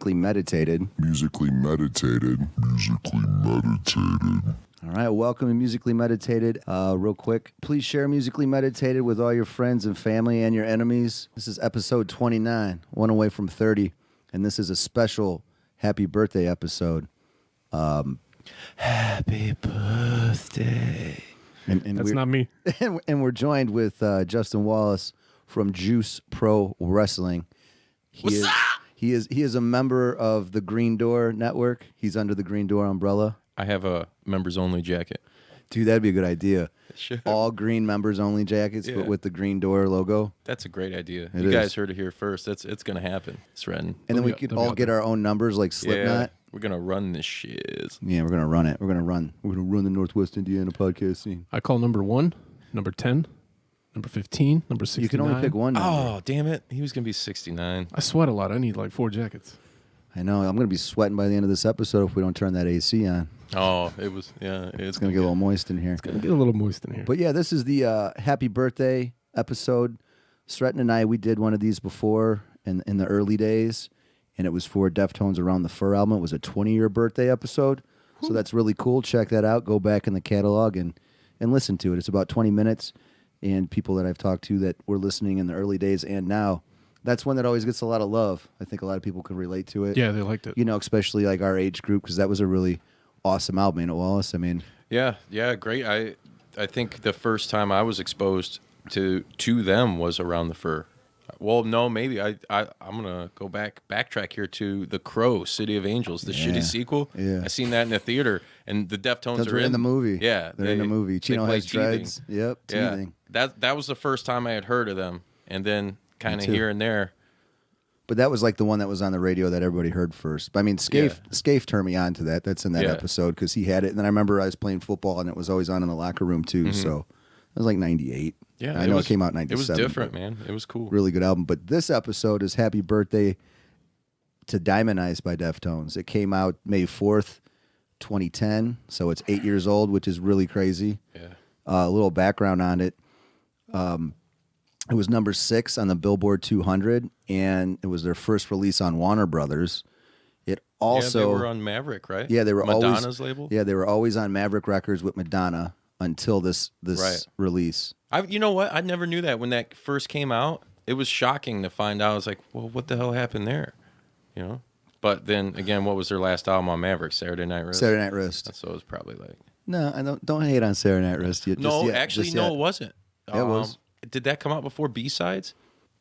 Musically Meditated. Musically Meditated. Musically Meditated. All right, welcome to Musically Meditated. Real quick, please share Musically Meditated with all your friends and family and your enemies. This is episode 29, one away from 30, and this is a special happy birthday episode. Happy birthday. And That's not me. And we're joined with Justin Wallace from Juice Pro Wrestling. What's up? He is a member of the Green Door Network. He's under the Green Door umbrella. I have a members-only jacket. Dude, that'd be a good idea. Sure. All green members-only jackets, but with the Green Door logo. That's a great idea. It you is. Guys heard it here first. It's going to happen. It's Redden. And then we could all get our own numbers like Slipknot. Yeah, we're going to run this shit. Yeah, we're going to run it. We're going to run the Northwest Indiana podcast scene. I call number 1, number 10, number 15, number 69. You can only pick one number. Oh, damn it. He was going to be 69. I sweat a lot. I need like 4 jackets. I know. I'm going to be sweating by the end of this episode if we don't turn that AC on. Oh, it's It's going to get a little moist in here. It's going to get a little moist in here. But yeah, this is the happy birthday episode. Stretton and I, we did one of these before in the early days, and it was for Deftones Around the Fur album. It was a 20-year birthday episode, so that's really cool. Check that out. Go back in the catalog and listen to it. It's about 20 minutes, and people that I've talked to that were listening in the early days and now, that's one that always gets a lot of love. I think a lot of people can relate to it. Yeah, they liked it. You know, especially like our age group, because that was a really awesome album, ain't it, Wallace? I mean, yeah, great. I think the first time I was exposed to them was Around the Fur. Well, no, maybe I'm gonna backtrack here to The Crow, City of Angels, the shitty sequel. Yeah, I seen that in the theater, and the Deftones are in the movie. Yeah, they're in the movie. Chino play has dreads. teething. Yep, teething. Yeah, that was the first time I had heard of them, and then kind of here and there. But that was like the one that was on the radio that everybody heard first. I mean, Scaife turned me on to that. That's in that episode because he had it. And then I remember I was playing football and it was always on in the locker room too. So it was like 98. Yeah, I know it came out in 97. It was different, man. It was cool. Really good album. But this episode is Happy Birthday to Diamond Eyes by Deftones. It came out May 4th, 2010. So it's 8 years old, which is really crazy. Yeah. A little background on it. It was number 6 on the Billboard 200, and it was their first release on Warner Brothers. It also they were on Maverick, right? Yeah, they were Madonna's label. Yeah, they were always on Maverick Records with Madonna until this release. You know what? I never knew that when that first came out. It was shocking to find out. I was like, well, what the hell happened there? You know. But then again, what was their last album on Maverick? Saturday Night Wrist. Saturday Night Wrist. So it was probably like. No, I don't hate on Saturday Night Wrist. It wasn't. It was. Did that come out before B-Sides?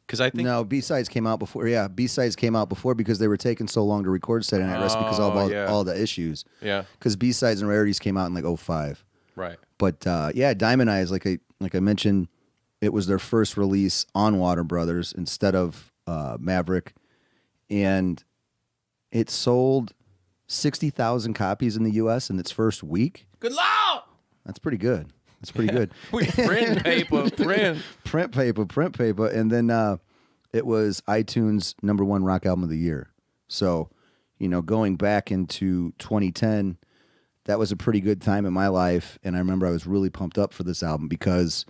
Because I think B-Sides came out before. Yeah, B-Sides came out before because they were taking so long to record Saturday Night Wrist because of all the issues. Yeah. Because B-Sides and Rarities came out in like 2005. Right. But Diamond Eyes, like I mentioned, it was their first release on Warner Brothers instead of Maverick, and it sold 60,000 copies in the U.S. in its first week. Good Lord! That's pretty good. That's pretty good. We print paper, print paper, and then it was iTunes #1 rock album of the year. So, you know, going back into 2010, that was a pretty good time in my life, and I remember I was really pumped up for this album because,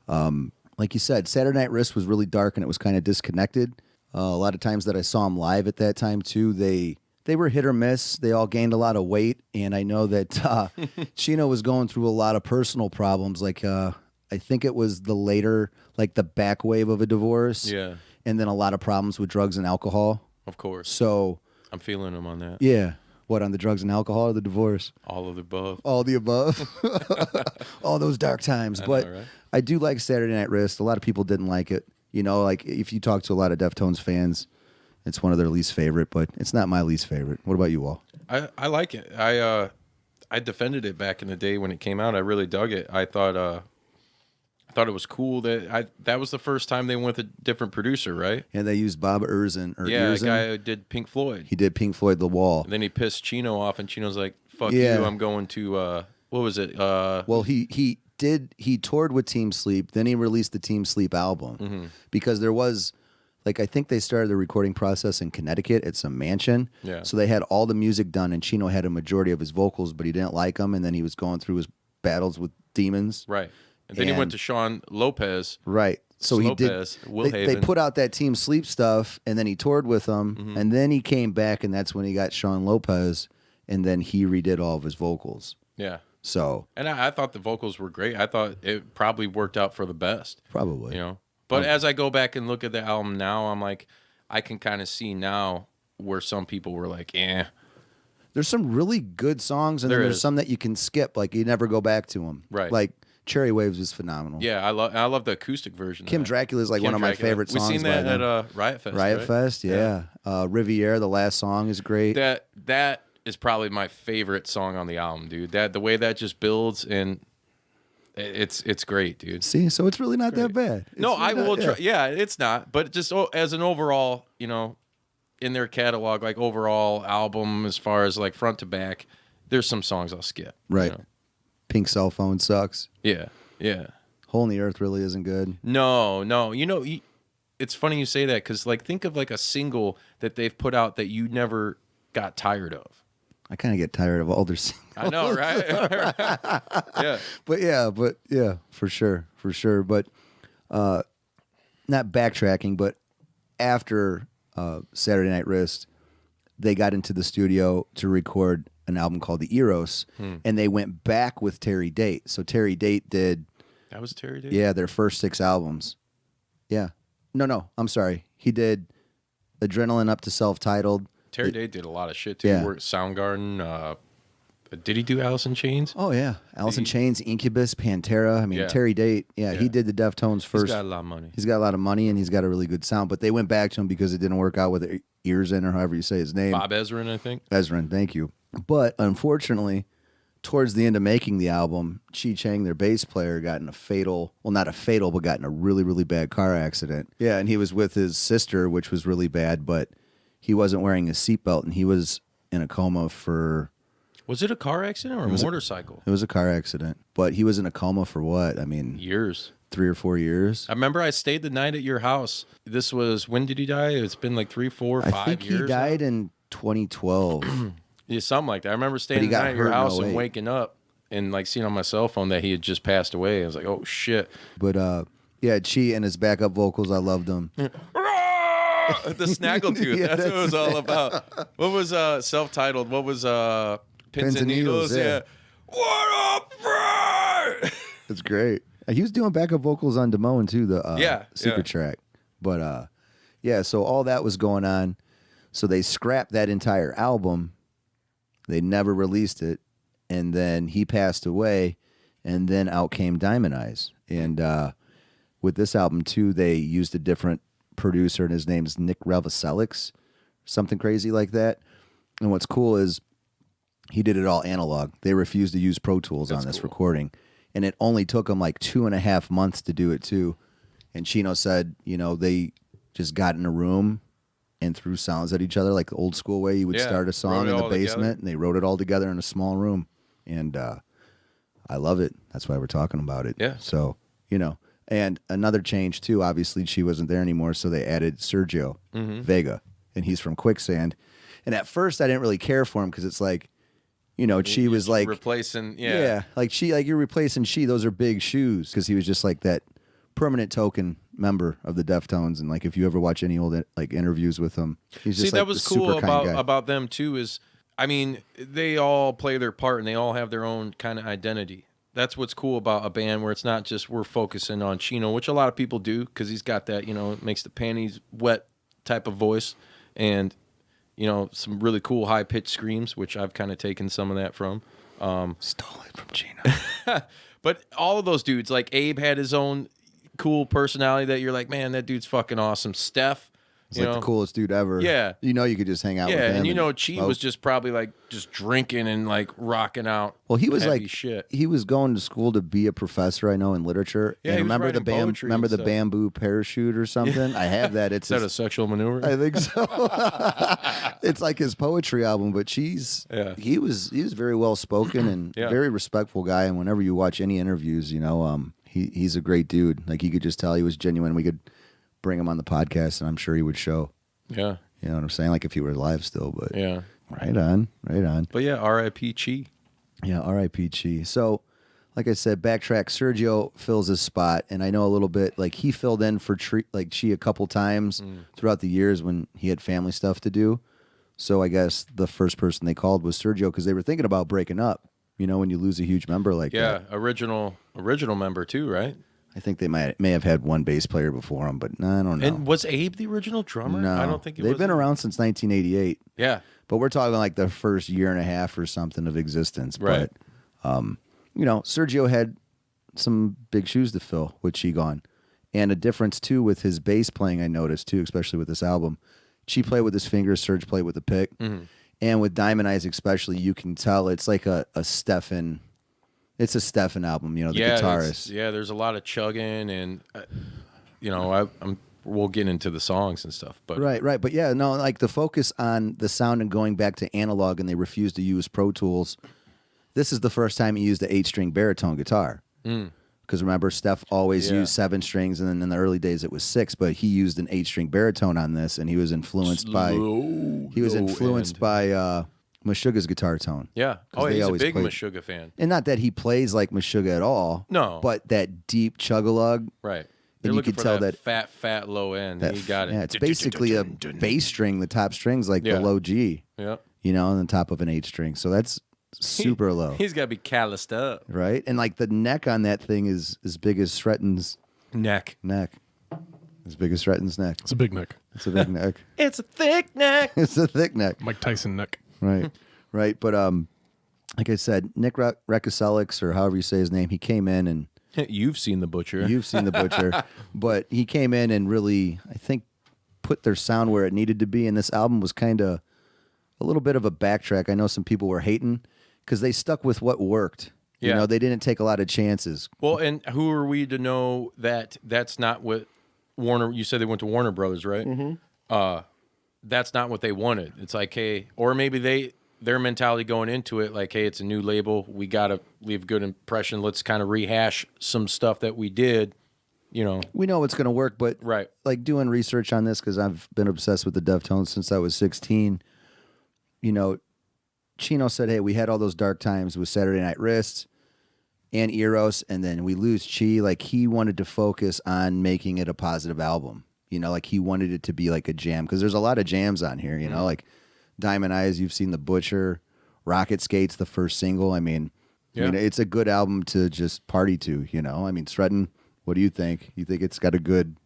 like you said, Saturday Night Wrist was really dark and it was kind of disconnected. A lot of times that I saw them live at that time too, they were hit or miss. They all gained a lot of weight, and I know that Chino was going through a lot of personal problems. Like I think it was the later, like the back wave of a divorce, and then a lot of problems with drugs and alcohol. Of course. So I'm feeling him on that. Yeah. What, on the drugs and alcohol or the divorce? All of the above. All the above. All those dark times. But right? I do like Saturday Night Wrist. A lot of people didn't like it. You know, like if you talk to a lot of Deftones fans, it's one of their least favorite, but it's not my least favorite. What about you all? I like it. I defended it back in the day when it came out. I really dug it. I thought it was cool that was the first time they went with a different producer, right? And they used Bob Erzin. The guy who did Pink Floyd. He did Pink Floyd, The Wall. And then he pissed Chino off, and Chino's like, "Fuck you! I'm going to what was it?" Well, he toured with Team Sleep. Then he released the Team Sleep album because there was. Like, I think they started the recording process in Connecticut at some mansion. Yeah. So they had all the music done, and Chino had a majority of his vocals, but he didn't like them, and then he was going through his battles with demons. Right. And then he went to Sean Lopez. Right. So he did. Lopez, They Willhaven. put out that Team Sleep stuff, and then he toured with them, and then he came back, and that's when he got Sean Lopez, and then he redid all of his vocals. Yeah. So And I thought the vocals were great. I thought it probably worked out for the best. probably, You know. But as I go back and look at the album now, I'm like, I can kind of see now where some people were like, eh. there's some really good songs, and There then there's is. some that you can skip, like you never go back to them. Right. Like Cherry Waves is phenomenal. Yeah, I love the acoustic version. Kim of that. Dracula is like Kim one of my Dracula. favorite songs. We've seen by that them. at Riot Fest. Riot right? Fest, yeah. Riviera, the last song is great. That is probably my favorite song on the album, dude. The way that just builds and it's great, dude. See, so it's really not that bad. It's No, I really will not- try. Yeah, it's not. But just as an overall, you know, in their catalog, like overall album, as far as like front to back, there's some songs I'll skip. you Right. know? Pink Cell Phone sucks. Yeah. Yeah. Hole in the Earth really isn't good. No. You know, it's funny you say that because like think of like a single that they've put out that you never got tired of. I kind of get tired of older singles. I know, right? Yeah. But yeah, for sure. But not backtracking, but after Saturday Night Wrist, they got into the studio to record an album called The Eros, and they went back with Terry Date. So Terry Date did, That was Terry Davis? yeah, their first 6 albums. Yeah. No, I'm sorry. He did Adrenaline up to self-titled. Terry Day did a lot of shit too. Yeah. He worked Soundgarden. Did he do Alice in Chains? Oh, yeah. Alice in Chains, Incubus, Pantera. I mean, Yeah. Terry Date, he did the Deftones first. He's got a lot of money. He's got a lot of money, and he's got a really good sound. But they went back to him because it didn't work out with their ears in, or however you say his name. Bob Ezrin, I think. Ezrin, thank you. But unfortunately, towards the end of making the album, Chi Cheng, their bass player, got in a fatal, well, not a fatal, but got in a really, really bad car accident. Yeah, and he was with his sister, which was really bad, but he wasn't wearing his seatbelt, and he was in a coma for... Was it a car accident or a motorcycle? It was a car accident, but he was in a coma for what? I mean, Years. 3 or 4 years. I remember I stayed the night at your house. This was, when did he die? It's been like 3, 4, 5 years. I think he died in 2012. Yeah, something like that. I remember staying he the got night at your hurt in house and 08. waking up and like seeing on my cell phone that he had just passed away. I was like, oh shit. But yeah, Chi and his backup vocals, I loved them. The snaggletooth. Yeah, that's what it was all about. What was self-titled? What was Pins and Needles? yeah. What up, Fred? That's great. He was doing backup vocals on Damone too, the secret track. But yeah, so all that was going on. So they scrapped that entire album. They never released it. And then he passed away. And then out came Diamond Eyes. And with this album too, they used a different producer, and his name's Nick Reviselix, something crazy like that. And what's cool is he did it all analog. They refused to use Pro Tools on this recording. And it only took them like 2.5 months to do it too. And Chino said, you know, they just got in a room and threw sounds at each other like the old school way. You would start a song in the basement, and they wrote it all together in a small room. And I love it. That's why we're talking about it. Yeah. So, you know, and another change too, obviously she wasn't there anymore, so they added Sergio Vega, and he's from Quicksand. And at first I didn't really care for him because it's like, you know, Chi was like replacing, like Chi, like you're replacing Chi. Those are big shoes, because he was just like that permanent token member of the Deftones. And like if you ever watch any old like interviews with him, he's just See, like that was the cool super kind guy. about them too. Is I mean, they all play their part and they all have their own kind of identity. That's what's cool about a band, where it's not just we're focusing on Chino, which a lot of people do because he's got that, you know, makes the panties wet type of voice, and you know, some really cool high pitched screams, which I've kind of taken some of that from. Stole it from Chino. But all of those dudes, like Abe had his own cool personality that you're like, man, that dude's fucking awesome. Steph, He's like the coolest dude ever. Yeah. You know, you could just hang out with him. yeah, and you know, Chi smoke. was just probably like just drinking and like rocking out. Well, he was heavy like shit. he was going to school to be a professor, I know, in literature. Yeah, and he was remember the writing poetry remember and the stuff. bamboo parachute or something? I have that. It's Is that a his, sexual maneuver? I think so. It's like his poetry album, but Yeah. he was very well spoken and Yeah. very respectful guy. And whenever you watch any interviews, you know, he's a great dude. Like you could just tell he was genuine. We could bring him on the podcast, and I'm sure he would show. Yeah, You know what I'm saying? Like if he were alive still, but yeah. right on. But yeah, R.I.P. Chi. Yeah, R.I.P. Chi. So like I said, backtrack. Sergio fills his spot, and I know a little bit. Like he filled in for Chi a couple times throughout the years when he had family stuff to do. So I guess the first person they called was Sergio because they were thinking about breaking up. You know, when you lose a huge member like that. Yeah, original member too, right? I think they may have had one bass player before him, but no, I don't know. And was Abe the original drummer? No, I don't think they've been around since 1988. Yeah, but we're talking like the first year and a half or something of existence. Right. But you know, Sergio had some big shoes to fill with Chi gone, and a difference too with his bass playing. I noticed too, especially with this album. Chi played with his fingers, Serge played with the pick, and with Diamond Eyes especially, you can tell it's like a Stefan. It's a Stefan album, you know, the guitarist. Yeah, there's a lot of chugging, and you know, we'll get into the songs and stuff. But Right. But yeah, no, like the focus on the sound and going back to analog, and they refused to use Pro Tools. This is the first time he used the 8-string baritone guitar. Because remember, Steph always used 7 strings, and then in the early days it was 6. But he used an 8-string baritone on this, and he was influenced by Meshuggah's guitar tone. Yeah. Oh, he's a big Meshuggah fan. And not that he plays like Meshuggah at all. No. But that deep chug-a-lug. Right. And you could tell that fat low end. He got it. Yeah, it's basically a bass string. The top string's like the low G. Yeah. You know, on the top of an 8-string. So that's super low. He's got to be calloused up. Right? And like the neck on that thing is as big as Stretton's neck. As big as Stretton's neck. It's a big neck. It's a big neck. It's a thick neck. It's a thick neck. Mike Tyson neck. Right. Right. But like I said, Nick Rekaselix, or however you say his name, he came in and You've seen The Butcher. You've seen The Butcher. But he came in and really, I think, put their sound where it needed to be. And this album was kind of a little bit of a backtrack. I know some people were hating because they stuck with what worked. Yeah. You know, they didn't take a lot of chances. Well, and who are we to know that that's not what Warner, you said they went to Warner Brothers, right? Mm-hmm. That's not what they wanted. It's like, hey, or maybe their mentality going into it, like, hey, it's a new label. We got to leave a good impression. Let's kind of rehash some stuff that we did, you know. We know it's going to work, but right. Like doing research on this, because I've been obsessed with the Deftones since I was 16, you know, Chino said, hey, we had all those dark times with Saturday Night Wrist and Eros, and then we lose Chi. Like, he wanted to focus on making it a positive album. You know, like he wanted it to be like a jam, because there's a lot of jams on here, you know, like Diamond Eyes, you've seen The Butcher, Rocket Skates, the first single. I mean, it's a good album to just party to, you know. I mean, Stretton, what do you think? You think it's got a good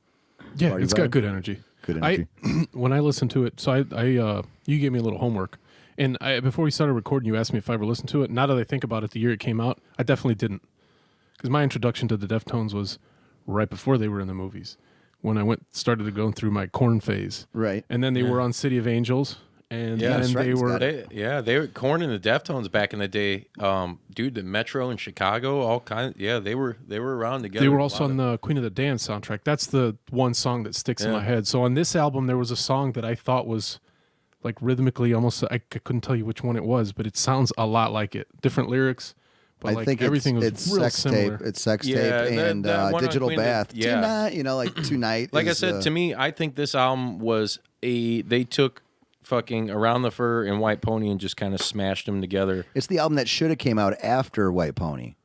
Yeah, it's got good energy. Good energy. When I listened to it, so I you gave me a little homework. And before we started recording, you asked me if I ever listened to it. Now that I think about it, the year it came out, I definitely didn't. Because my introduction to the Deftones was right before they were in the movies. When I started going through my Korn phase. Right. And then they were on City of Angels. And then they were... They were Korn and the Deftones back in the day. Dude, the Metro in Chicago, all kinds. Yeah, they were around together. They were also on the Queen of the Dance soundtrack. That's the one song that sticks in my head. So on this album, there was a song that I thought was... like rhythmically, almost, I couldn't tell you which one it was, but it sounds a lot like it. Different lyrics, but I think everything was real sex similar. Tape. It's Sex Tape and Digital Bath. Tonight, you know, like Tonight. Like I said, to me, I think this album was they took fucking Around the Fur and White Pony and just kind of smashed them together. It's the album that should have came out after White Pony.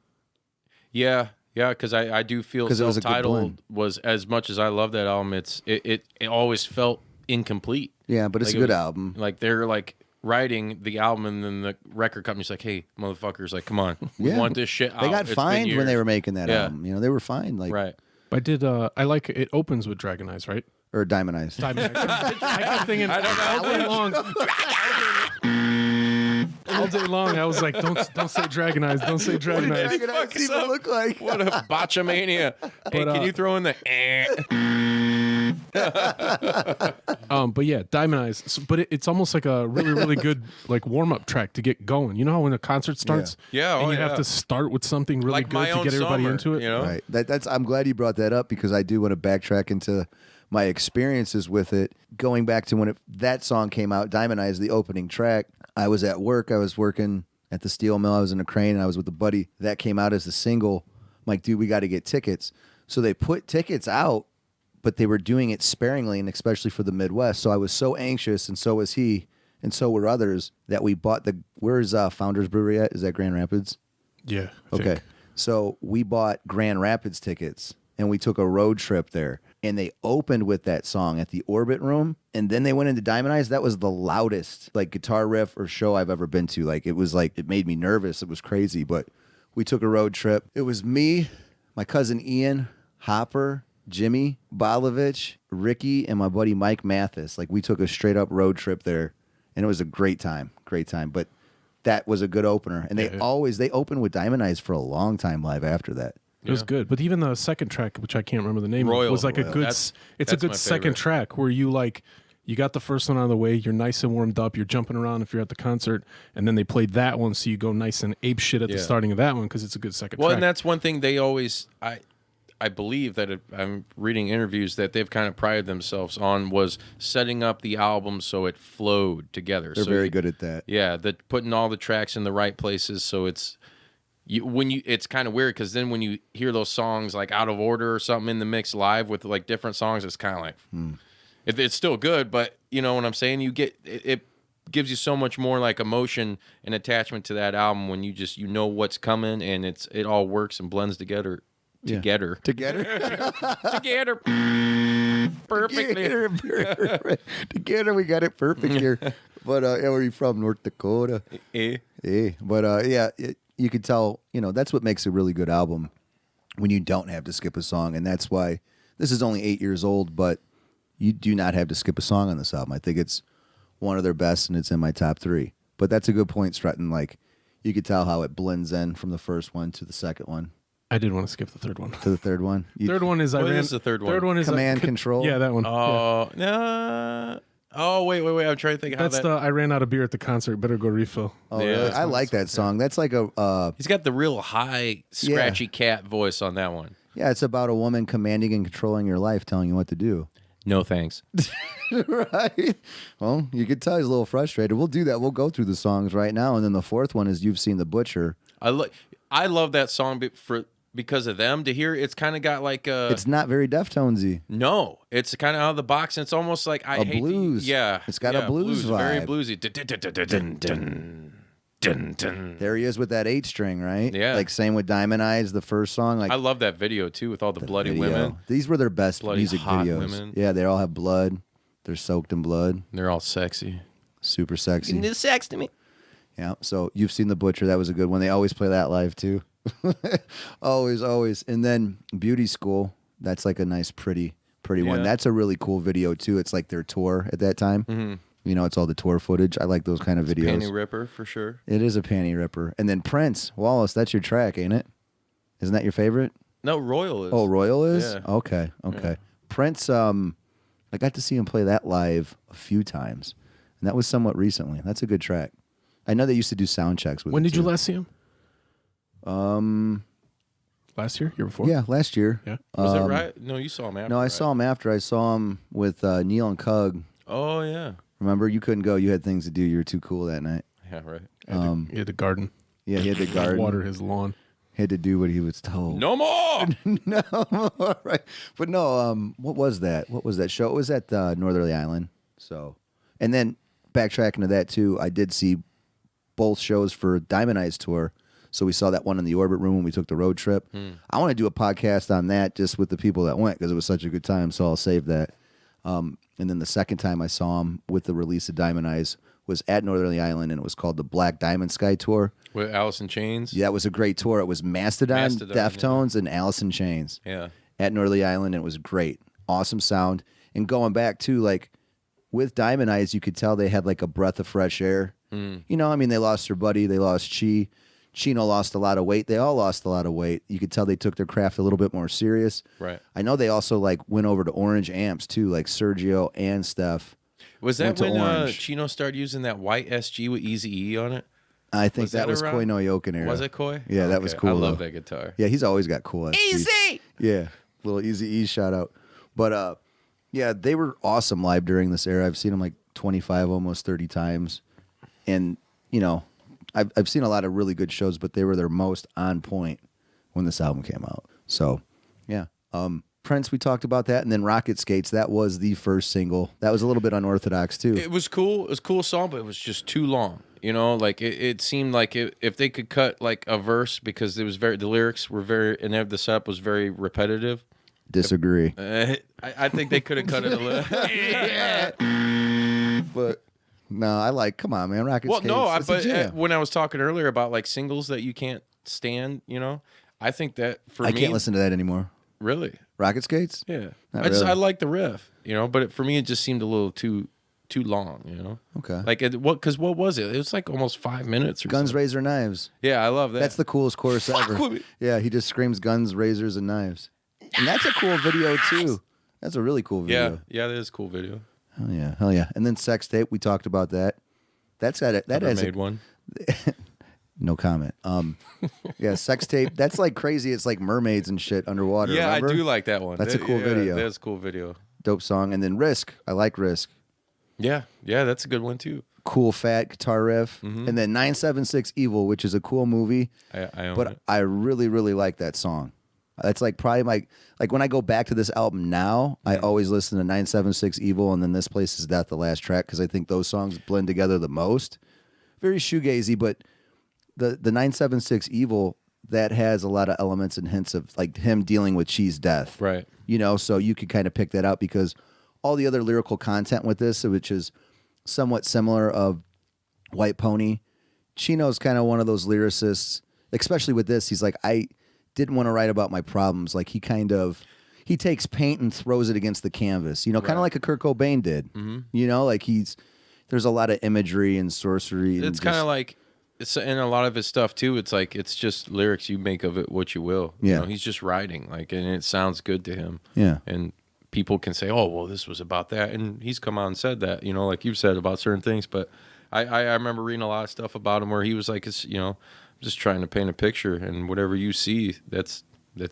Yeah, because I do feel Self-Titled was, as much as I love that album, it always felt incomplete. Yeah, but it's a good album. Like, they're like writing the album, and then the record company's like, hey, motherfuckers, like, come on, we want this shit out. They got fined when they were making that album. You know, they were fined. Like, right. But I like it opens with Dragon Eyes, right? Or Diamond Eyes. Diamond Eyes. I kept thinking all day long. All day long, I was like, don't say Dragon Eyes. Don't say Dragon Eyes. Dragon Eyes even look like? What a botchamania. Hey, can you throw in the But yeah, Diamond Eyes. But it's almost like a really, really good like warm-up track to get going. You know how when a concert starts? Yeah. And you have to start with something really like good to get everybody into it? You know? Right. That's. I'm glad you brought that up, because I do want to backtrack into my experiences with it. Going back to when that song came out, Diamond Eyes, the opening track, I was at work. I was working at the steel mill. I was in a crane, and I was with a buddy. That came out as a single. I'm like, dude, we got to get tickets. So they put tickets out, but they were doing it sparingly, and especially for the Midwest. So I was so anxious, and so was he, and so were others, that we bought where's Founders Brewery at? Is that Grand Rapids? Yeah. Okay. So we bought Grand Rapids tickets and we took a road trip there. And they opened with that song at the Orbit Room. And then they went into Diamond Eyes. That was the loudest like guitar riff or show I've ever been to. Like it made me nervous. It was crazy. But we took a road trip. It was me, my cousin Ian, Hopper, Jimmy, Bolovich, Ricky, and my buddy Mike Mathis. Like we took a straight up road trip there. And it was a great time. Great time. But that was a good opener. And they opened with Diamond Eyes for a long time live after that. It was good, but even the second track, which I can't remember the name Royal, of, was like Royal. a good. That's It's a good my second favorite. track where you got the first one out of the way. You're nice and warmed up. You're jumping around if you're at the concert, and then they played that one, so you go nice and ape shit at the starting of that one because it's a good second Well, track. and that's one thing they always I believe that I'm reading interviews that they've kind of prided themselves on was setting up the album so it flowed together. They're so very good at that. Yeah, that putting all the tracks in the right places so it's it's kind of weird because then when you hear those songs like out of order or something in the mix live with like different songs, it's kind of like it's still good, but you know what I'm saying? You get it gives you so much more like emotion and attachment to that album when you know what's coming and it all works and blends together. Together. Together? Together. Perfectly. Together, we got it perfect here. But where are you from? North Dakota. But you could tell, that's what makes a really good album when you don't have to skip a song. And that's why this is only 8 years old, but you do not have to skip a song on this album. I think it's one of their best, and it's in my top 3. But that's a good point, Stratton. Like, you could tell how it blends in from the first one to the second one. I did want to skip the third one. To the third one. Third one is What I ran. is the third one? Third one is Command Control. Yeah, that one. Oh, no. Oh, wait. I'm trying to think how That's the I ran out of beer at the concert. Better go refill. Oh, Yeah, really? that's I like that song. That's like He's got the real high, scratchy cat voice on that one. it's about a woman commanding and controlling your life, telling you what to do. No thanks. Right? Well, you could tell he's a little frustrated. We'll do that. We'll go through the songs right now. And then the fourth one is You've Seen the Butcher. I love that song because of them. To hear it's kind of got like a... It's not very Deftonesy. No, it's kind of out of the box, and it's almost like I hate blues. It's got a blues very vibe. bluesy. Dun, dun, dun, dun. There he is with that 8-string, right? Yeah. Like same with Diamond Eyes, the first song. Like I love that video too with all the bloody video. women. These were their best Bloody music hot videos. women. Yeah, they all have blood. They're soaked in blood. They're all sexy. Super sexy. Do sex to me. Yeah. So You've Seen the Butcher. That was a good one. They always play that live too. always. And then Beauty School. That's like a nice, pretty one. Yeah. That's a really cool video too. It's like their tour at that time. Mm-hmm. It's all the tour footage. I like those kind of videos. Panty ripper for sure. It is a panty ripper. And then Prince, Wallace. That's your track, ain't it? Isn't that your favorite? No, Royal is. Oh, Royal is? Yeah. Okay. Yeah. Prince, I got to see him play that live a few times, and that was somewhat recently. That's a good track. I know they used to do sound checks with When it, did you too. last see him? Last year? Year before? Yeah, last year. Yeah. Was it right? No, you saw him after. No, I right? saw him after. I saw him with Neil and Cug. Oh yeah. Remember, you couldn't go. You had things to do. You were too cool that night. Yeah, right. He had the garden. Yeah, he had to garden. Water his lawn. Had to do what he was told. No more. No, right. But no, what was that? What was that show? It was at Northerly Island. So, and then backtracking to that too, I did see both shows for Diamond Eyes tour. So we saw that one in the Orbit Room when we took the road trip. I want to do a podcast on that just with the people that went because it was such a good time. So I'll save that. And then the second time I saw him with the release of Diamond Eyes was at Northerly Island, and it was called the Black Diamond Sky Tour. With Alice in Chains. Yeah, it was a great tour. It was Mastodon, Deftones, and Alice in Chains. Yeah. At Northerly Island, and it was great. Awesome sound. And going back to, like, with Diamond Eyes, you could tell they had, like, a breath of fresh air. They lost their buddy. They lost Chi. Chino lost a lot of weight. They all lost a lot of weight. You could tell they took their craft a little bit more serious. Right. I know they also, like, went over to Orange amps, too, like Sergio and Steph. Was went that to when Orange. Chino started using that white SG with Eazy-E on it? I think that was around? Koi No Yoken era. Was it Koi? Yeah, that was Okay. cool. I love though. that guitar. Yeah, he's always got cool SGs. Easy! Yeah, little Easy E shout out. But yeah, they were awesome live during this era. I've seen them like 25, almost 30 times, and I've seen a lot of really good shows, but they were their most on point when this album came out. So yeah, Prince, we talked about that, and then Rocket Skates. That was the first single. That was a little bit unorthodox too. It was cool. It was a cool song, but it was just too long. You know, like it seemed like if they could cut like a verse because it was the lyrics were very, and the setup was very repetitive. Disagree. I think they could have cut it a little. But no, come on, man. Rocket Skates. No, it's a jam. when I was talking earlier about like singles that you can't stand, you know, I think that for me, I can't listen to that anymore. Really? Rocket Skates? Yeah. Not really. I like the riff, you know, but for me, it just seemed a little too long, you know? Okay. Like, because what was it? It was like almost 5 minutes or Guns, something. Razor, Knives. Yeah, I love that. That's the coolest chorus ever. Yeah, he just screams guns, razors, and knives. And that's a cool video, too. That's a really cool video. Yeah, that is a cool video. Hell yeah. And then Sex Tape, we talked about that. That's got it. That Never has made one. No comment. Yeah, Sex Tape. That's like crazy. It's like mermaids and shit underwater. Yeah, remember? I do like that one. That's a cool video. That's a cool video. Dope song. And then Risk. I like Risk. Yeah, that's a good one too. Cool fat guitar riff. Mm-hmm. And then 976 Evil, which is a cool movie. I own but it. I really, really like that song. That's like probably like when I go back to this album now, I always listen to 976 Evil and then This Place Is Death, the last track, because I think those songs blend together the most. Very shoegazy, but the 976 Evil, that has a lot of elements and hints of like him dealing with Chi's death. Right. You know, so you could kind of pick that out because all the other lyrical content with this, which is somewhat similar of White Pony, Chino's kind of one of those lyricists, especially with this, he's like, I didn't want to write about my problems. Like he takes paint and throws it against the canvas, you know, kind of like a Kurt Cobain did, you know, like there's a lot of imagery and sorcery. It's kind of like, it's in a lot of his stuff too. It's like, it's just lyrics. You make of it what you will. Yeah. You know, he's just writing like, and it sounds good to him. Yeah. And people can say, oh, well, this was about that. And he's come out and said that, you know, like you've said about certain things. But I remember reading a lot of stuff about him where he was like, it's, you know, just trying to paint a picture, and whatever you see, that's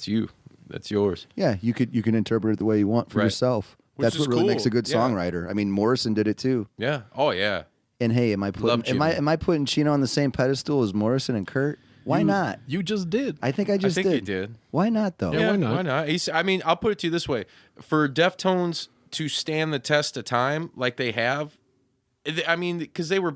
you. That's yours. Yeah, you can interpret it the way you want for Right. yourself. Which That's is what really cool. makes a good Yeah. songwriter. I mean, Morrison did it too. Yeah. Oh, yeah. And hey, am I Love putting Jimmy. am I putting Chino on the same pedestal as Morrison and Kurt? Why not? You just did. I think I just think did. you did. Why not though? Yeah, why not? Why not? I mean, I'll put it to you this way: for Deftones to stand the test of time like they have, I mean, because they were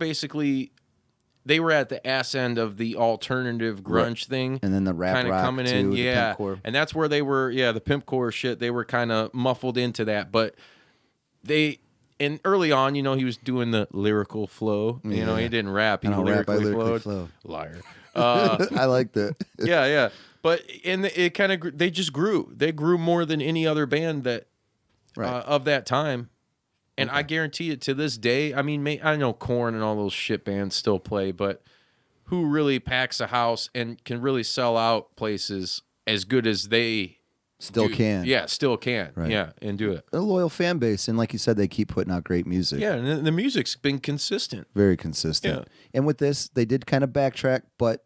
at the ass end of the alternative grunge thing, And then the rap kinda rock coming too, in, the yeah, pimpcore. and that's where they were, the pimpcore shit. They were kind of muffled into that, but and early on, you know, he was doing the lyrical flow. You know, he didn't rap; he I don't rap, I lyrically lyrically flowed. flow. Liar. I like that. Yeah. But it kind of they just grew. They grew more than any other band that Right. of that time. And I guarantee it to this day. I mean, I know Korn and all those shit bands still play, but who really packs a house and can really sell out places as good as they Still do? can. Yeah, still can. Right. Yeah, and do it. A loyal fan base, and like you said, they keep putting out great music. Yeah, and the music's been consistent. Very consistent. Yeah. And with this, they did kind of backtrack, but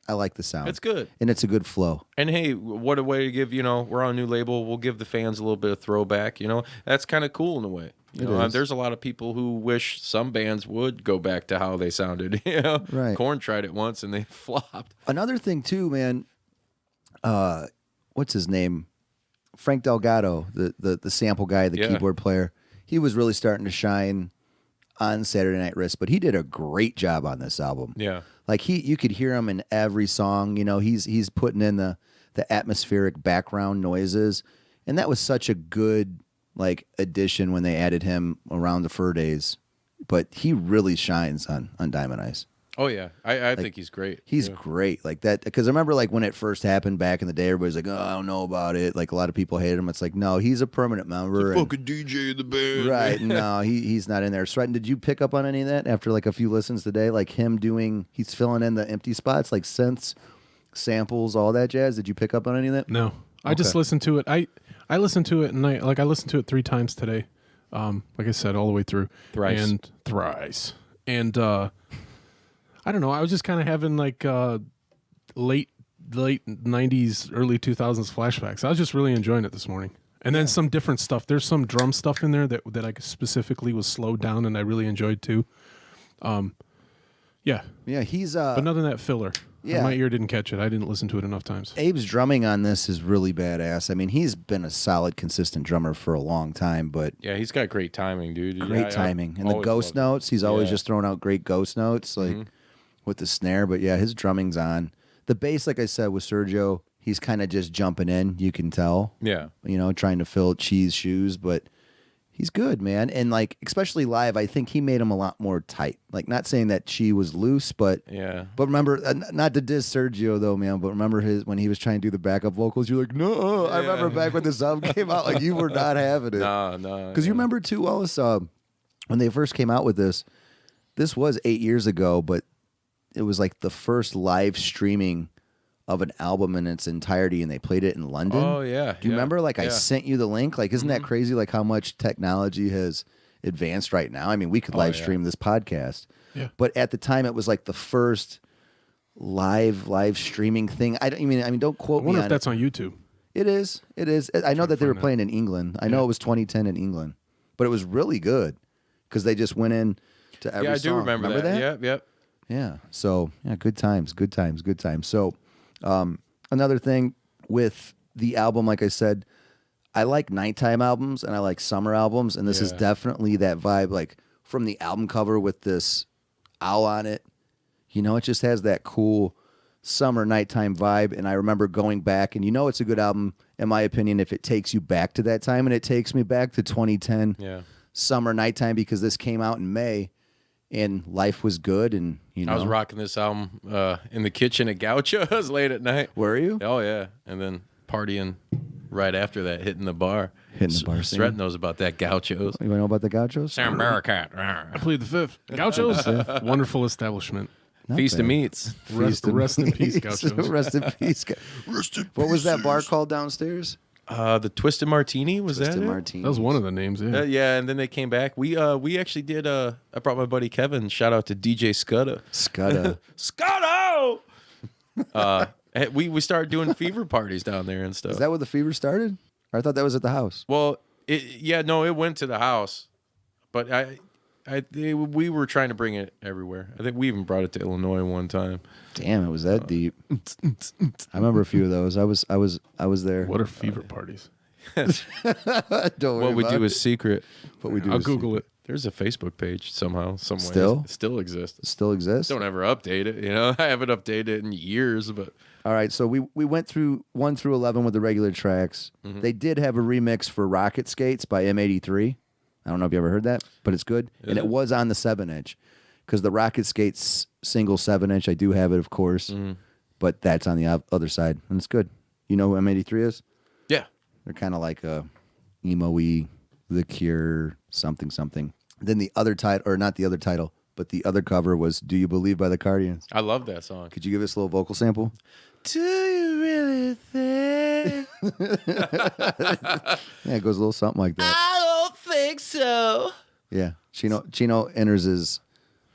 I like the sound. It's good. And it's a good flow. And hey, what a way to give, you know, we're on a new label. We'll give the fans a little bit of throwback. You know, that's kind of cool in a way. You know, is. there's a lot of people who wish some bands would go back to how they sounded. You know, Right. Korn tried it once and they flopped. Another thing too, man. What's his name? Frank Delgado, the sample guy, the Yeah. keyboard player. He was really starting to shine on Saturday Night Wrist, but he did a great job on this album. Yeah. Like you could hear him in every song. You know, he's putting in the atmospheric background noises, and that was such a good like addition when they added him around the Fur Days. But he really shines on Diamond Eyes. Oh yeah, I think he's great. He's Yeah. great, like that. Because I remember, like when it first happened back in the day, everybody's like, "Oh, I don't know about it." Like a lot of people hated him. It's like, no, he's a permanent member. and- Fucking DJ in the band, right? man. No, he's not in there. Stratton, did you pick up on any of that after like a few listens today? Like him he's filling in the empty spots, like synths, samples, all that jazz. Did you pick up on any of that? No, I just listened to it. I listened to it and I listened to it 3 times today. Like I said, all the way through. Thrice. And I don't know. I was just kind of having like late 90s, early 2000s flashbacks. I was just really enjoying it this morning. And then some different stuff. There's some drum stuff in there that I specifically was slowed down and I really enjoyed too. Yeah, Yeah, he's but none of that filler. Yeah. My ear didn't catch it. I didn't listen to it enough times. Abe's drumming on this is really badass. I mean, he's been a solid, consistent drummer for a long time, but Yeah, he's got great timing, dude. great timing. And the ghost notes, he's always just throwing out great ghost notes, like with the snare. But yeah, his drumming's on. The bass, like I said, with Sergio, he's kind of just jumping in. You can tell. Yeah. Trying to fill Chi's shoes, but he's good, man. And like, especially live, I think he made him a lot more tight. Like, not saying that Chi was loose, but Yeah. But remember, not to diss Sergio though, man. But remember when he was trying to do the backup vocals, you're like, no. I remember back when this album came out, like you were not having it. No. Because you remember too, Wallace, when they first came out with this. This was 8 years ago, but it was like the first live streaming of an album in its entirety, and they played it in London. Oh, yeah. Do you remember? Like, I Yeah. sent you the link. Like, isn't that crazy? Like, how much technology has advanced right now? I mean, we could live stream this podcast. Yeah. But at the time, it was like the first live streaming thing. I mean, don't quote I me wonder on if that's on YouTube. it. It is. I know that they were find playing in England. I know it was 2010 in England, but it was really good because they just went in to every Yeah, I song. do remember that. Yep. Yeah. So, yeah, good times. So, another thing with the album, like I said, I like nighttime albums and I like summer albums, and this is definitely that vibe, like from the album cover with this owl on it. It just has that cool summer nighttime vibe. And I remember going back, and it's a good album, in my opinion, if it takes you back to that time, and it takes me back to 2010 summer nighttime, because this came out in May. And life was good, and I was rocking this album in the kitchen at Gaucho's late at night. Were you? Oh yeah, and then partying right after that, hitting the bar. Sret knows about that Gaucho's. You know about the Gauchos? Sam Barracat. I plead the fifth. Gauchos, wonderful establishment. Feast of Meats. Rest in peace, Gauchos. Rest in peace. What was that bar called downstairs? The Twisted Martini, was Twisted that it? Martini. That was one of the names. Yeah. Yeah, and then they came back. We actually did. I brought my buddy Kevin. Shout out to DJ Scudda. Scuddo. We started doing fever parties down there and stuff. Is that where the fever started? Or I thought that was at the house. Well, it went to the house, but we were trying to bring it everywhere. I think we even brought it to Illinois one time. Damn, it was that deep. I remember a few of those. I was there. What are fever parties? Don't worry What we about do it. is secret. What we do. I'll is Google it. There's a Facebook page somehow, some way. Still? It still exists. Still exists. Don't ever update it. I haven't updated it in years, but All right, so we went through 1 through 11 with the regular tracks. They did have a remix for Rocket Skates by M83. I don't know if you ever heard that, but it's good. And it was on the 7-inch, because the Rocket Skates single 7-inch, I do have it, of course, but that's on the other side, and it's good. You know who M83 is? yeah. They're kind of like a emo-y, The Cure, something. Then the other title, or not the other title, but the other cover was Do You Believe by the Cardigans. I love that song. Could you give us a little vocal sample? Do you really think? Yeah, it goes a little something like that. I don't think so. Yeah. Chino enters his,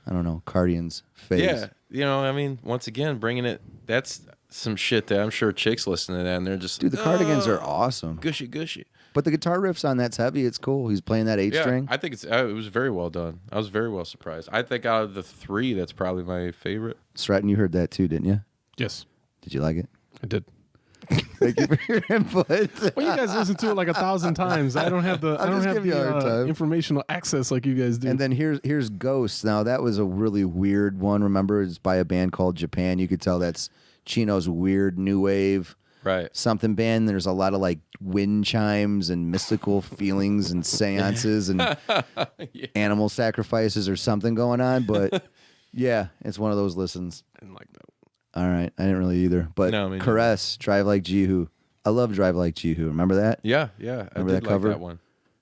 I don't know, Cardigans phase. Yeah. Once again, bringing it, that's some shit that I'm sure chicks listen to that and they're just, Dude, the Cardigans are awesome. gushy. But the guitar riffs on that's heavy. It's cool. He's playing that 8-string. I think it was very well done. I was very well surprised. I think out of the 3, that's probably my favorite. Stratton, you heard that too, didn't you? Yes, Did you like it? I did. Thank you for your input. Well, you guys listen to it like 1,000 times. I don't have the informational access like you guys do. And then here's Ghosts. Now, that was a really weird one. Remember, it's by a band called Japan. You could tell that's Chino's weird new wave Right. something band. There's a lot of like wind chimes and mystical feelings and seances and animal sacrifices or something going on. But yeah, it's one of those listens. I didn't like that. All right. I didn't really either. But No, me neither. Caress, Drive Like Jihu. I love Drive Like Jihu. Remember that? Yeah. I Remember did that cover? like that one.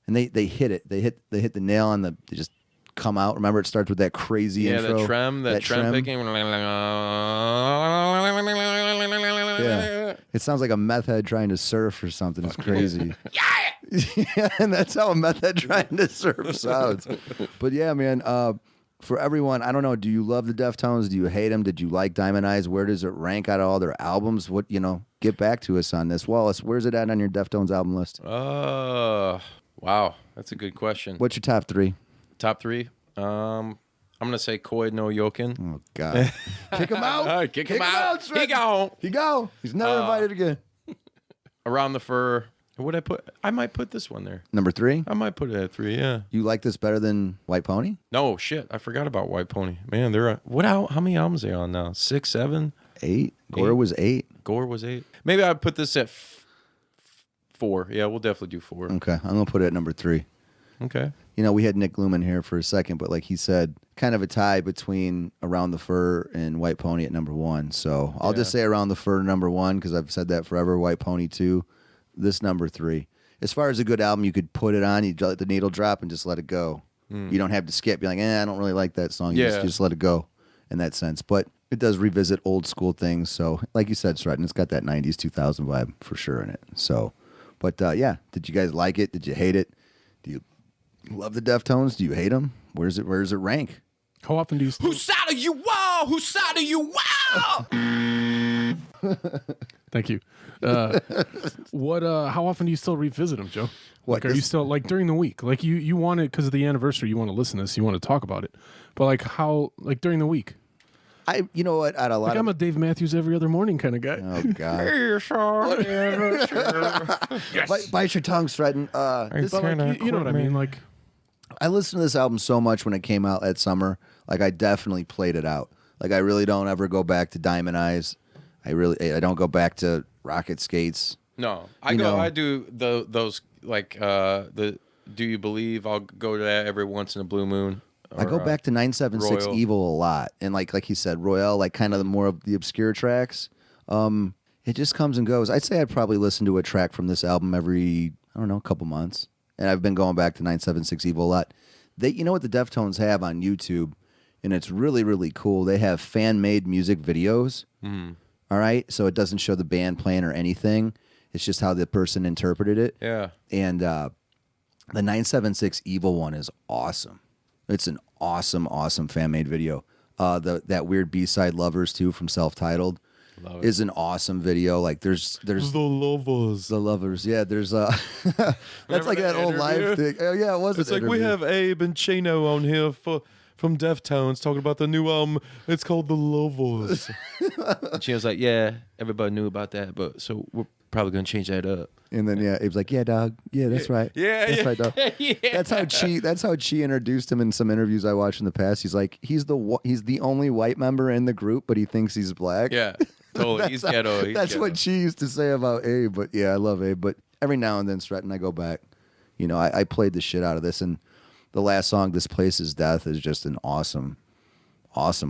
And they hit it. They hit the nail on the. They just come out. Remember, it starts with that crazy intro. The trem picking. Yeah, it sounds like a meth head trying to surf or something. It's crazy. Yeah, and that's how a meth head trying to surf sounds. But yeah, man. For everyone, I don't know. Do you love the Deftones? Do you hate them? Did you like Diamond Eyes? Where does it rank out of all their albums? What Get back to us on this, Wallace. Where's it at on your Deftones album list? Wow, that's a good question. What's your top 3? Top 3? I'm I'm gonna say Koi no Yokin. Oh God, kick him out! Kick him out! He Stratton. gone. He go. He's never invited again. Around the Fur. What I put? I might put this one there. Number 3. I might put it at 3. Yeah. You like this better than White Pony? No shit. I forgot about White Pony. Man, they're how many albums are they on now? 6, 7, 8. Gore was 8. Gore was 8. Maybe I'd put this at 4. Yeah, we'll definitely do 4. Okay, I'm gonna put it at number 3. Okay. You know, we had Nick Lumen here for a second, but like he said, kind of a tie between Around the Fur and White Pony at number 1. So I'll just say Around the Fur number 1 because I've said that forever. White Pony 2. This number 3. As far as a good album, you could put it on, you let the needle drop and just let it go. You don't have to skip. Be like, I don't really like that song. You just let it go in that sense. But it does revisit old school things. So, like you said, Stratton, it's got that 90s, 2000 vibe for sure in it. So, but yeah, did you guys like it? Did you hate it? Do you love the Deftones? Do you hate them? Where does it rank? How often do you still... Whose side are you on? Whose side are you on? Thank you. How often do you still revisit them, Joe? What, Like, are you still, like, during the week? Like, you want it because of the anniversary, you want to listen to this, you want to talk about it. But, like, how, like, during the week? You know what? Out of a lot Like, of... I'm a Dave Matthews every other morning kind of guy. Oh, God. Yes. Bite your tongue, Stratton. But, like, you know what I mean? Like, I listened to this album so much when it came out that summer. Like, I definitely played it out. Like, I really don't ever go back to Diamond Eyes. I don't go back to Rocket Skates. No, I do those like the Do You Believe? I'll go to that every once in a blue moon. I go back to 976 Royal. Evil a lot, and like he said, Royale, like kind of the more of the obscure tracks. It just comes and goes. I'd say I'd probably listen to a track from this album every couple months, and I've been going back to 976 Evil a lot. You know what the Deftones have on YouTube, and it's really really cool. They have fan made music videos. All right, so it doesn't show the band playing or anything. It's just how the person interpreted it. Yeah. And the 976 Evil one is awesome. It's an awesome fan-made video. That weird B-side Lovers too from Self-Titled is an awesome video. Like there's the Lovers. Yeah, there's that's like that old live thing. Oh yeah, it was. It's like we have Abe and Chino on here from Deftones talking about the new album. It's called The Lovers. And she was like, yeah, everybody knew about that, but so we're probably going to change that up. And then it was like, yeah, dog. Yeah, that's right. Yeah, that's right, dog. Yeah. That's how Chi introduced him in some interviews I watched in the past. He's like, he's the only white member in the group, but he thinks he's black. Yeah, totally. He's ghetto. That's what Chi used to say about Abe. But yeah, I love Abe. But every now and then, Stratton, I go back. You know, I played the shit out of this, and the last song, This Place Is Death, is just an awesome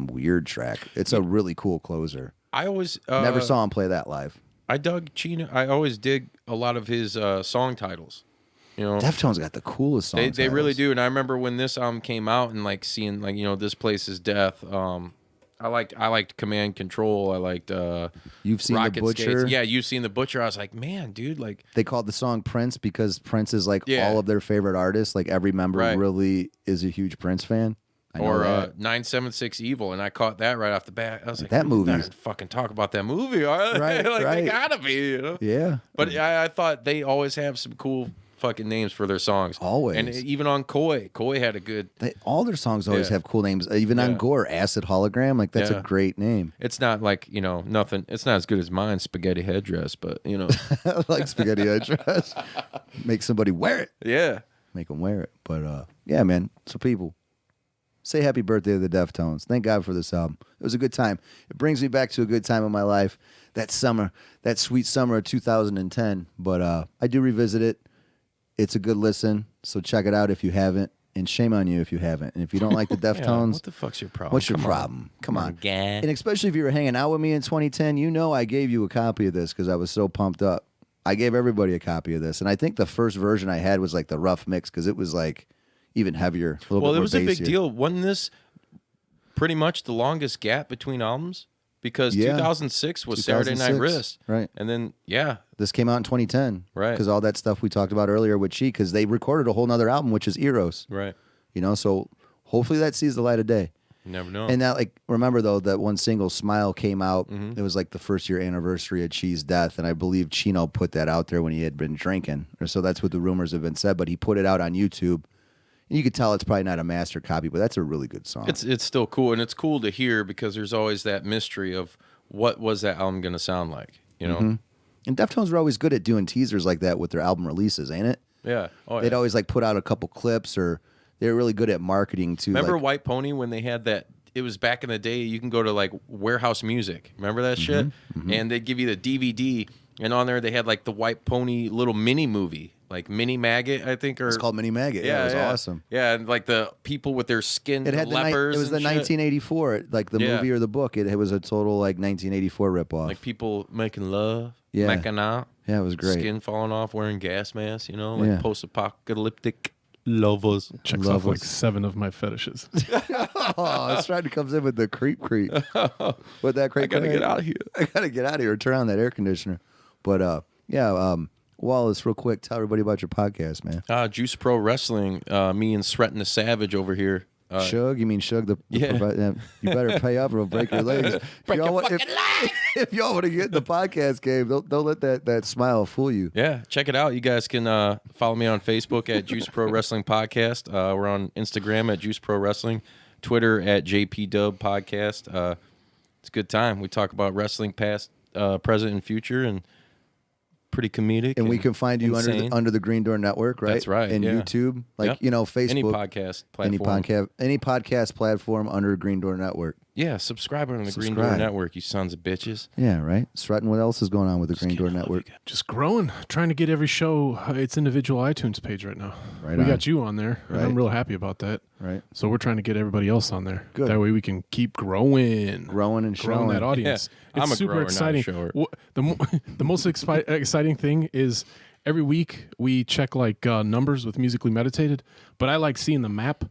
weird track. It's a really cool closer. I always never saw him play that live. I dug Chino. I always dig a lot of his song titles. You know, Deftones got the coolest songs. They really do. And I remember when this album came out and like seeing like This Place Is Death. I liked Command Control. I liked You've Seen Rocket the Butcher. Skates. Yeah, You've Seen the Butcher. I was like, man, dude, like they called the song Prince because Prince is like all of their favorite artists. Like every member really is a huge Prince fan. Or 976 Evil, and I caught that right off the bat. I was like, that movie. Fucking talk about that movie, are they? Right, like right. They gotta be, you know. Yeah, but I thought they always have some cool fucking names for their songs. Always, and even on Koi had a good. All their songs always have cool names. Even on Gore, Acid Hologram, like that's a great name. It's not like nothing. It's not as good as mine, Spaghetti Headdress, but I like Spaghetti Headdress. Make somebody wear it. Yeah, make them wear it. But yeah, man. So people. Say happy birthday to the Deftones. Thank God for this album. It was a good time. It brings me back to a good time in my life. That summer, that sweet summer of 2010. But I do revisit it. It's a good listen. So check it out if you haven't. And shame on you if you haven't. And if you don't like the Deftones, what the fuck's your problem? What's your problem? Come on. And especially if you were hanging out with me in 2010, I gave you a copy of this because I was so pumped up. I gave everybody a copy of this. And I think the first version I had was like the rough mix because it was like even heavier. Well, it was a big deal. Wasn't this pretty much the longest gap between albums? Because 2006 was Saturday Night Wrist. Right. And then, this came out in 2010. Right. Because all that stuff we talked about earlier with Chi, because they recorded a whole nother album, which is Eros. Right. So hopefully that sees the light of day. You never know. And that, remember though, that one single, Smile, came out. Mm-hmm. It was like the first year anniversary of Chi's death. And I believe Chino put that out there when he had been drinking. Or so that's what the rumors have been said. But he put it out on YouTube. You could tell it's probably not a master copy, but that's a really good song. It's still cool, and it's cool to hear because there's always that mystery of what was that album going to sound like, you know? Mm-hmm. And Deftones were always good at doing teasers like that with their album releases, ain't it? Yeah. Oh, They'd yeah. always like put out a couple clips, or they were really good at marketing too. Remember like, White Pony when they had that? It was back in the day. You can go to like Warehouse Music. Remember that shit? And they'd give you the DVD, and on there they had like the White Pony little mini movie, like Mini Maggot, I think, or it's called Mini Maggot. Yeah, it was awesome. Yeah, and like the people with their skin, It had lepers. it was the and shit. 1984, like the movie or the book. It was a total like 1984 ripoff. Like people making love, Yeah. making out. Yeah, it was great. Skin falling off, wearing gas masks, you know, like post-apocalyptic lovers. Checks Love off like us. 7 of my fetishes. Oh, Stratton comes in with the creep. With that creep. I gotta get out of here. I gotta get out of here. Turn on that air conditioner. But Wallace, real quick, tell everybody about your podcast, man. Juice Pro Wrestling. Me and Sretton the Savage over here. Shug? You mean Shug? You better pay up or we'll break your legs. If y'all want to get in the podcast game, don't let that smile fool you. Yeah, check it out. You guys can follow me on Facebook at Juice Pro Wrestling Podcast. We're on Instagram at Juice Pro Wrestling, Twitter at JP Dub Podcast. It's a good time. We talk about wrestling past, present, and future, and pretty comedic. And we can find you under the Green Door Network, right? That's right, And yeah. YouTube, Yep. Facebook, Any podcast platform. any podcast platform under Green Door Network. Yeah, subscribe on the Green Door Network, you sons of bitches. Yeah, right. Stratton, what else is going on with the Green Door Network? Just growing, trying to get every show its individual iTunes page right now. Right we on. got you on there, and Right. I'm real happy about that. Right. So we're trying to get everybody else on there. Good. That way we can keep growing And growing showing. that audience. Yeah. It's I'm a super grower, not a exciting. shower. The most exciting thing is every week we check like numbers with Musically Meditated, but I like seeing the map.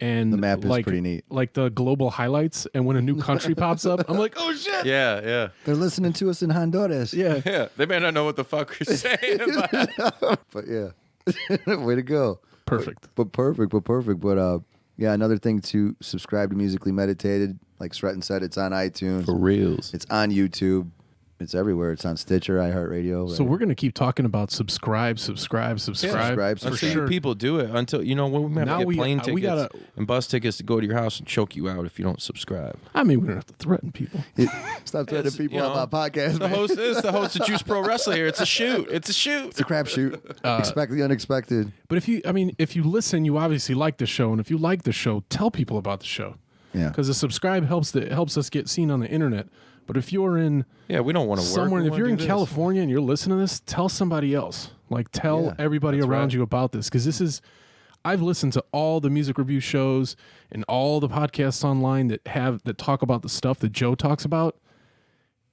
And The map is like, pretty neat. Like the global highlights, and when a new country pops up, I'm like, oh shit! Yeah. They're listening to us in Honduras. Yeah. Yeah, they may not know what the fuck we're saying, but But yeah. Way to go. Perfect. But perfect. But another thing to subscribe to Musically Meditated. Like Stratton said, it's on iTunes. for reals. It's on YouTube. It's everywhere. It's on Stitcher, iHeartRadio. So we're gonna keep talking about subscribe. Subscribe, For Until sure. you people do it, until when we might Now get we- plane we tickets gotta- and bus tickets to go to your house and choke you out if you don't subscribe. I mean, we don't have to threaten people. Stop threatening It's, people you on know, my podcast. The man. host is the host of Juice Pro Wrestling here. It's a shoot. It's a shoot. It's a crapshoot. Expect the unexpected. But if you listen, you obviously like the show, and if you like the show, tell people about the show. Yeah. Because the subscribe helps us get seen on the internet. But if you're in Yeah, we don't want to work. somewhere, We if wanna you're do in this. California and you're listening to this, tell somebody else. Like tell Yeah, everybody that's around right. you about this, because I've listened to all the music review shows and all the podcasts online that talk about the stuff that Joe talks about.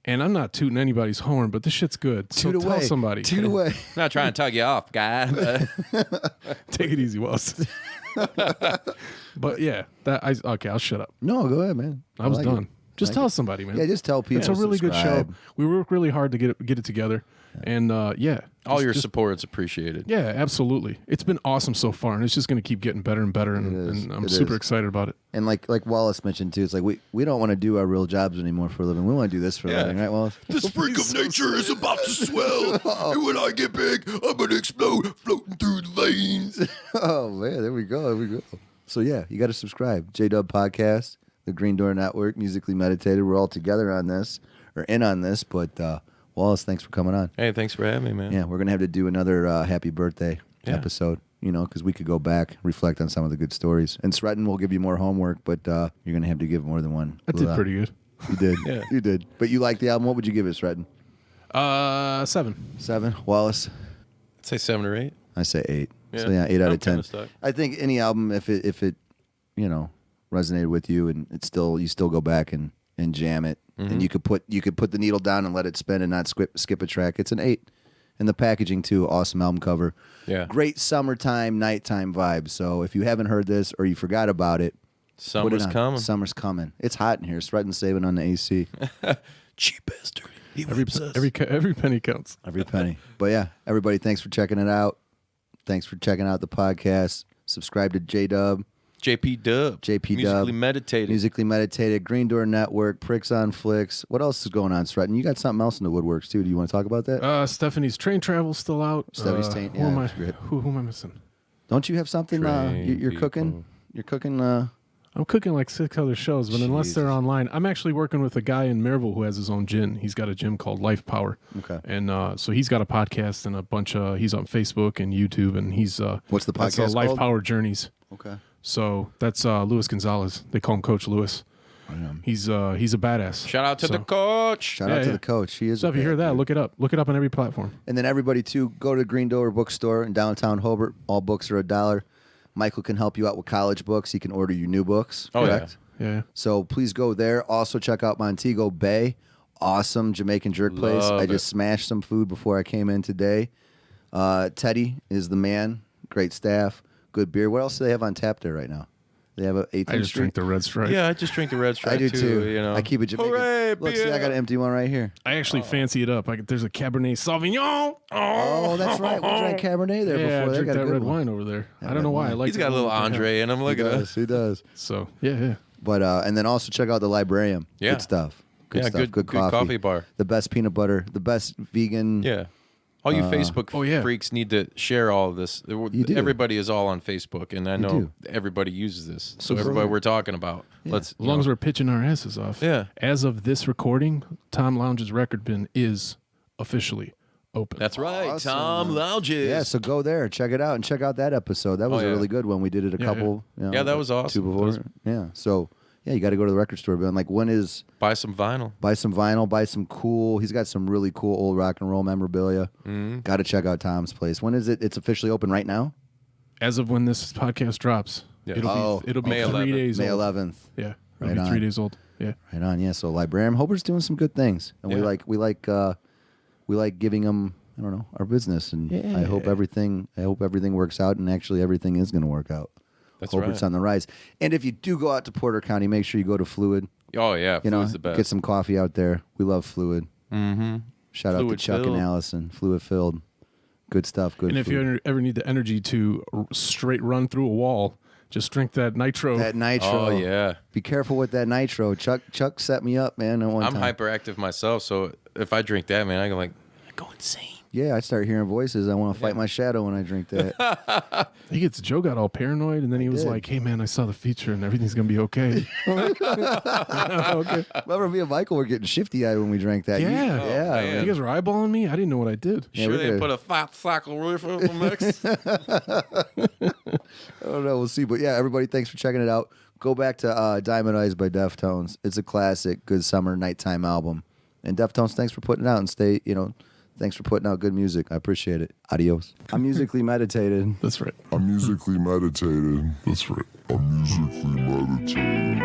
And I'm not tooting anybody's horn, but this shit's good. So Toot tell away. somebody. Toot away. I'm not trying to tug you off, guy. But Take it easy, Wallace. But yeah, I'll shut up. No, go ahead, man. I was like done. it. Just tell somebody, man. Yeah, just tell people. It's a really good show. subscribe. We work really hard to get it together, and all your support is appreciated. Yeah, absolutely. It's been awesome so far, and it's just going to keep getting better and better, and I'm It super is. excited about it. And like Wallace mentioned too, it's like we don't want to do our real jobs anymore for a living. We want to do this for a Yeah. living, right, Wallace? This freak of nature is about to swell, and when I get big, I'm gonna explode, floating through the lanes. Oh man, there we go. So yeah, you got to subscribe. JDub Podcast, the Green Door Network, Musically Meditated. We're all together on this, or in on this. But Wallace, thanks for coming on. Hey, thanks for having me, man. Yeah, we're gonna have to do another happy birthday episode. Because we could go back, reflect on some of the good stories. And Stratton will give you more homework, but you're gonna have to give more than one. I did pretty good. You did. Yeah. You did. But you liked the album. What would you give it, Stratton? 7. 7. Wallace? I'd say 7 or 8. I say 8. Yeah. So yeah, 8 out I'm of 10. kinda stuck. I think any album, if it resonated with you, and you still go back and jam it, Mm-hmm. and you could put the needle down and let it spin and not skip a track. It's an 8. And the packaging too, awesome album cover. Yeah. Great summertime, nighttime vibe. So if you haven't heard this or you forgot about it, put it Summer's on. coming. Summer's coming. It's hot in here. Stratton's saving on the AC. Cheap bastard. He Every whips us. every penny counts. Every penny. But yeah, everybody, thanks for checking it out. Thanks for checking out the podcast. Subscribe to JDub, JP Dub. JP Musically Dub. Meditated. Musically Meditated, Green Door Network, Pricks on Flicks. What else is going on, Stratton? You got something else in the woodworks too. Do you want to talk about that? Stephanie's Train Travel's still out. Stephanie's Train- who am yeah, I? I forget. Who am I missing? Don't you have something you're cooking? people. You're cooking. I'm cooking like 6 other shows, but unless they're online, I'm actually working with a guy in Maryville who has his own gym. He's got a gym called Life Power. Okay. And so he's got a podcast and a bunch of, he's on Facebook and YouTube, and he's, What's the that's, podcast Life called? Power Journeys. Okay. So that's Luis Gonzalez. They call him Coach Lewis. He's a badass. Shout out to the coach. Shout out to the coach. He is. So if you hear that, look it up. Look it up on every platform. And then everybody too, go to Green Door Bookstore in downtown Hobart. All books are $1. Michael can help you out with college books. He can order you new books. Oh, correct? Yeah. So please go there. Also check out Montego Bay. Awesome Jamaican jerk place. Love I it. just smashed some food before I came in today. Teddy is the man. Great staff. Good beer. What else do they have on tap there right now? They have a 18th I just Street. drink the Red Stripe. Yeah, I just drink the Red Stripe I do too. You know, I keep it Jamaican. Hooray, Look, see, I got an empty one right here. I actually fancy it up. There's a Cabernet Sauvignon. Oh, that's right. We drank Cabernet there Yeah, before. I They drink got a that good red one. wine over there. I red don't know why. I wine. like He's got a little Andre in him. Look He at does. that. He does. So, yeah. But and then also check out the Librarium. Yeah. Good stuff. Good Yeah, stuff. good coffee bar. The best peanut butter. The best vegan. Yeah. All you Facebook freaks need to share all of this. do. Everybody is all on Facebook, and I know do. everybody uses this. So Super. everybody we're talking about, let's As long as we're pitching our asses off. Yeah. As of this recording, Tom Lounge's record bin is officially open. That's right. Awesome. Tom Lounges. Yeah, so go there, check it out, and check out that episode. That was Oh, a yeah. really good one. We did it a couple. You know, Yeah, that was awesome. 2 before. That Yeah. So yeah, you got to go to the record store. But like, when is buy some vinyl. buy some vinyl, buy some cool. He's got some really cool old rock and roll memorabilia. Got to check out Tom's place. When is it? It's officially open right now. As of when this podcast drops, Yeah. it'll be May 3 11th. days May old. 11th. Yeah. It'll Right be on. 3 days old. Yeah. Right on. Yeah. So Librarian Hobart's doing some good things, and we Yeah. like giving them, I don't know, our business, and I hope everything works out, and actually everything is going to work out. That's Hobart's right. on the rise. And if you do go out to Porter County, make sure you go to Fluid. Oh yeah, You know, Fluid's the best. get some coffee out there. We love Fluid. Mm-hmm. Shout out to Fluid Chuck filled. and Allison. Fluid filled. Good stuff. Good And if food. you ever need the energy to straight run through a wall, just drink that nitro. That nitro. Oh yeah. Be careful with that nitro. Chuck set me up, man. At one I'm time. hyperactive myself, so if I drink that, man, I go insane. Yeah, I start hearing voices. I want to fight my shadow when I drink that. Joe got all paranoid, and then he was did. like, "Hey man, I saw the feature, and everything's gonna be okay." Okay. Remember, me and Michael were getting shifty-eyed when we drank that. Yeah. yeah. Oh, man. You guys were eyeballing me. I didn't know what I did. Yeah, Sure, we they did. put a fat cycle roof on the mix. I don't know. We'll see. But yeah, everybody, thanks for checking it out. Go back to Diamond Eyes by Deftones. It's a classic, good summer nighttime album. And Deftones, thanks for putting it out and thanks for putting out good music. I appreciate it. Adios. I'm musically meditated. That's right. I'm musically meditated. That's right. I'm musically meditated.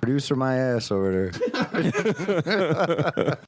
Producer my ass over there.